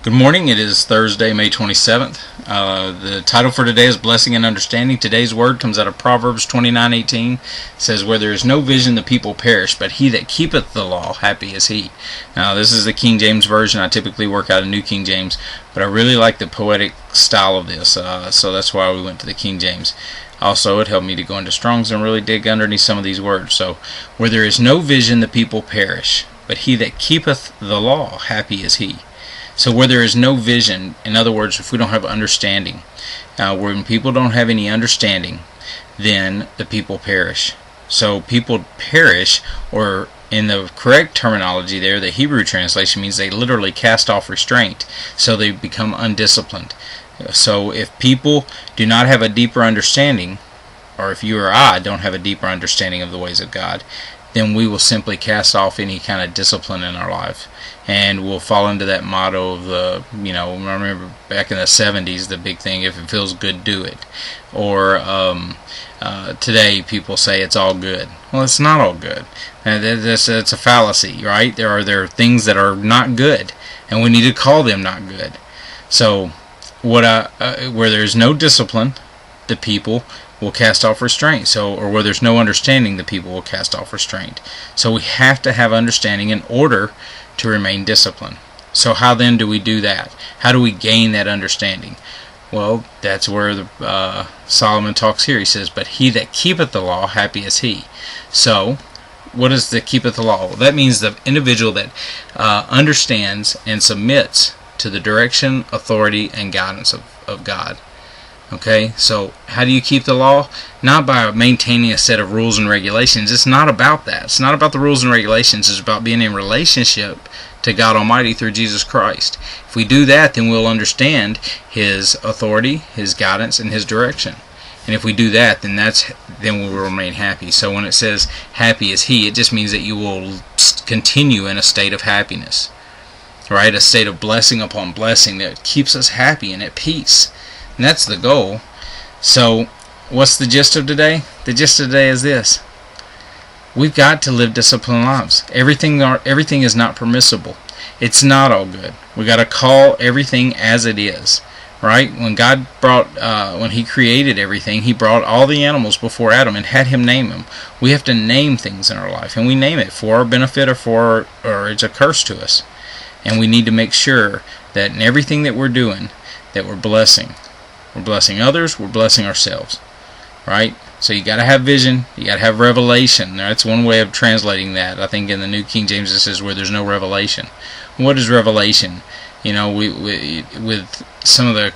Good morning. It is Thursday, May 27th. The title for today is Blessing and Understanding. Today's word comes out of Proverbs 29:18. It says, "Where there is no vision, the people perish, but he that keepeth the law, happy is he." Now, this is the King James Version. I typically work out of New King James, but I really like the poetic style of this, so that's why we went to the King James. Also, it helped me to go into Strong's and really dig underneath some of these words. So, where there is no vision, the people perish, but he that keepeth the law, happy is he. So where there is no vision, in other words, if we don't have understanding, when people don't have any understanding, then the people perish. So people perish, or in the correct terminology there, the Hebrew translation means they literally cast off restraint, so they become undisciplined. So if people do not have a deeper understanding, or if you or I don't have a deeper understanding of the ways of God, then we will simply cast off any kind of discipline in our life. And we'll fall into that motto of I remember back in the 70s, the big thing, if it feels good, do it. Or today people say it's all good. Well, it's not all good. It's a fallacy, right? There are things that are not good, and we need to call them not good. So where there's no discipline, the people will cast off restraint. Or where there's no understanding, the people will cast off restraint. So we have to have understanding in order to remain disciplined. So how then do we do that? How do we gain that understanding? Well, that's where Solomon talks here. He says, "But he that keepeth the law, happy is he." So what is the keepeth the law? Well, that means the individual that understands and submits to the direction, authority, and guidance of God. Okay, so how do you keep the law? Not by maintaining a set of rules and regulations. It's not about that. It's not about the rules and regulations. It's about being in relationship to God Almighty through Jesus Christ. If we do that, then we'll understand His authority, His guidance, and His direction. And if we do that, then we will remain happy. So when it says happy is He, it just means that you will continue in a state of happiness, right? A state of blessing upon blessing that keeps us happy and at peace. And that's the goal. So what's the gist of today? The gist of today is this: we've got to live disciplined lives. Everything is not permissible. It's not all good. We got to call everything as it is, right? When God when He created everything, He brought all the animals before Adam and had him name them. We have to name things in our life, and we name it for our benefit or it's a curse to us. And we need to make sure that in everything that we're doing, that we're blessing. We're blessing others, we're blessing ourselves, right? So you got to have vision, you got to have revelation. Now, that's one way of translating that. I think in the New King James it says where there's no revelation. What is revelation? With some of the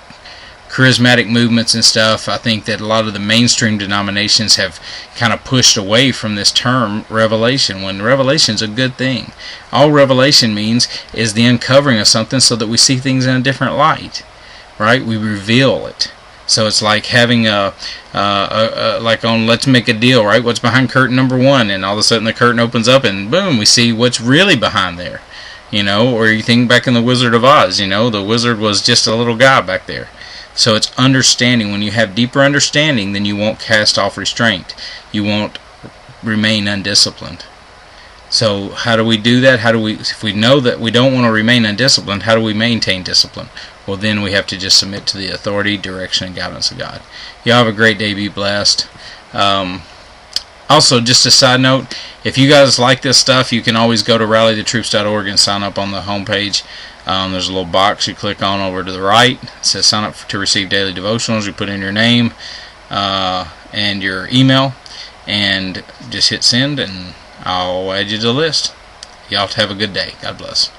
charismatic movements and stuff, I think that a lot of the mainstream denominations have kind of pushed away from this term revelation, when revelation is a good thing. All revelation means is the uncovering of something so that we see things in a different light. Right? We reveal it. So it's like having like on Let's Make a Deal, right? What's behind curtain number 1? And all of a sudden the curtain opens up and boom, we see what's really behind there. Or you think back in the Wizard of Oz, the wizard was just a little guy back there. So it's understanding. When you have deeper understanding, then you won't cast off restraint. You won't remain undisciplined. So how do we do that? If we know that we don't want to remain undisciplined, how do we maintain discipline? Well, then we have to just submit to the authority, direction, and guidance of God. Y'all have a great day. Be blessed. Also, just a side note, if you guys like this stuff, you can always go to rallythetroops.org and sign up on the homepage. There's a little box you click on over to the right. It says sign up to receive daily devotionals. You put in your name and your email, and just hit send, and I'll add you to the list. Y'all have a good day. God bless.